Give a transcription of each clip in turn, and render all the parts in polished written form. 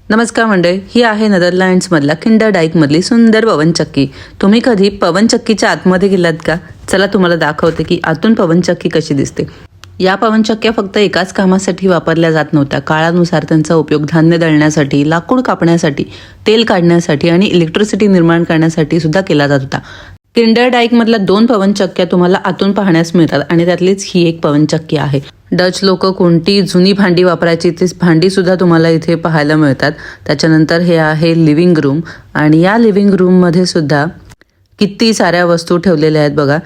नमस्कार मंडळी, ही आहे नेदरलँड्समधला किंडरडाईकमधली सुंदर पवनचक्की। तुम्ही कधी पवनचक्कीच्या आतमध्ये गेलात का? चला तुम्हाला दाखवते की आतून पवनचक्की कशी दिसते। या पवनचक्क्या फक्त एकाच कामासाठी वापरल्या जात नव्हत्या। काळानुसार त्यांचा उपयोग धान्य दळण्यासाठी, लाकूड कापण्यासाठी, तेल काढण्यासाठी आणि इलेक्ट्रिसिटी निर्माण करण्यासाठी सुद्धा केला जात होता। किंडरडाईकमधल्या 2 पवनचक्क्या तुम्हाला आतून पाहण्यास मिळतात आणि त्यातलीच ही एक पवनचक्की आहे। डच लोक कोणती जुनी भांडी वापरायची ती भांडी सुद्धा तुम्हाला इथे पाहायला मिळतात। त्याच्यानंतर हे आहे लिव्हिंग रूम आणि या लिव्हिंग रूम मध्ये सुद्धा किती साऱ्या वस्तू ठेवलेल्या आहेत बघा।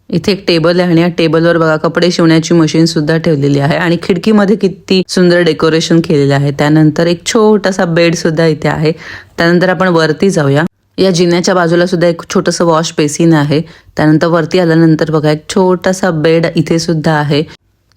इथे एक टेबल आहे आणि या टेबलवर बघा कपडे शिवण्याची मशीन सुद्धा ठेवलेली आहे आणि खिडकीमध्ये किती सुंदर डेकोरेशन केलेले आहे। त्यानंतर एक छोटासा बेड सुद्धा इथे आहे। त्यानंतर आपण वरती जाऊया। या जिन्याच्या बाजूला सुद्धा एक छोटंसं वॉश बेसिन आहे। त्यानंतर वरती आल्यानंतर बघा एक छोटासा बेड इथे सुद्धा आहे।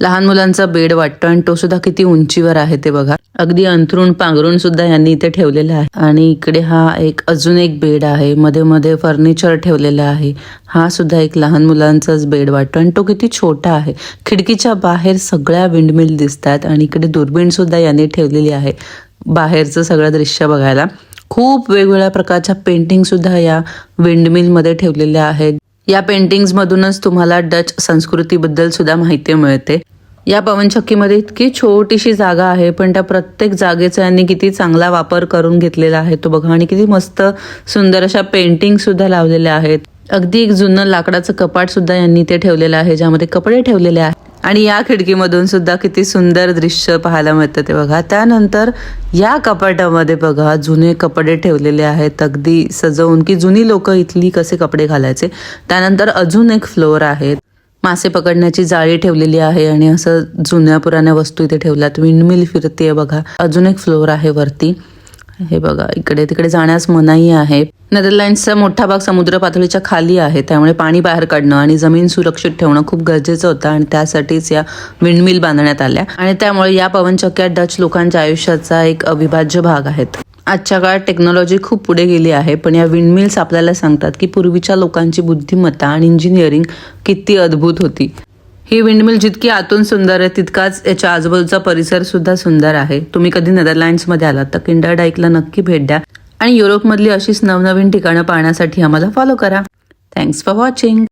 लहान मुलांचा बेड वाटतो आणि तो सुद्धा किती उंचीवर आहे ते बघा। अगदी अंथरूण पांघरूण सुद्धा यांनी इथे ठेवलेलं आहे आणि इकडे हा एक अजून एक बेड आहे। मध्ये मध्ये फर्निचर ठेवलेलं आहे। हा सुद्धा एक लहान मुलांचाच बेड वाटतो आणि तो किती छोटा आहे। खिडकीच्या बाहेर सगळ्या विंडमिल दिसतात आणि इकडे दुर्बीण सुद्धा यांनी ठेवलेली आहे बाहेरचं सगळं दृश्य बघायला। खूप वेगवेगळ्या प्रकारच्या पेंटिंग सुद्धा या विंडमिल मध्ये ठेवलेल्या आहेत। या पेंटिंग्स मधूनच तुम्हाला डच संस्कृतीबद्दल सुद्धा माहिती मिळते। या पवनचक्कीमध्ये इतकी छोटीशी जागा आहे पण त्या प्रत्येक जागेचा यांनी किती चांगला वापर करून घेतलेला आहे तो बघा आणि किती मस्त सुंदर अशा पेंटिंग सुद्धा लावलेल्या आहेत। अगदी एक जुनं लाकडाचं कपाट सुद्धा यांनी ते ठेवलेलं आहे ज्यामध्ये कपडे ठेवलेले आहेत आणि या खिडकीमधून सुद्धा किती सुंदर दृश्य पाहायला मिळतं ते बघा। त्यानंतर या कपाटामध्ये बघा जुने कपडे ठेवलेले आहेत अगदी सजवून की जुनी लोक इथली कसे कपडे घालायचे। त्यानंतर अजून एक फ्लोर आहे। मासे पकडण्याची जाळी ठेवलेली आहे आणि असं जुन्या पुराण्या वस्तू इथे ठेवल्यात। विंडमिल फिरते बघा। अजून एक फ्लोर आहे वरती। हे बघा इकडे तिकडे जाण्यास मनाई आहे। नेदरलँड्सचा मोठा भाग समुद्र पातळीच्या खाली आहे त्यामुळे पाणी बाहेर काढणं आणि जमीन सुरक्षित ठेवणं खूप गरजेचं होतं आणि त्यासाठीच या विंडमिल बांधण्यात आल्या आणि त्यामुळे या पवनचक्क्या डच लोकांच्या आयुष्याचा एक अविभाज्य भाग आहेत। आजच्या काळात टेक्नॉलॉजी खूप पुढे गेली आहे पण या विंडमिल्स आपल्याला सांगतात की पूर्वीच्या लोकांची बुद्धिमत्ता आणि इंजिनिअरिंग किती अद्भुत होती। ही विंडमिल जितकी आतून सुंदर आहे तितकाच याच्या आजूबाजूचा परिसर सुद्धा सुंदर आहे। तुम्ही कधी नेदरलँड्समध्ये आलात तर किंडरडाईकला नक्की भेट द्या आणि युरोपमधली अशीच नवनवीन ठिकाणं पाहण्यासाठी आम्हाला फॉलो करा। Thanks for watching.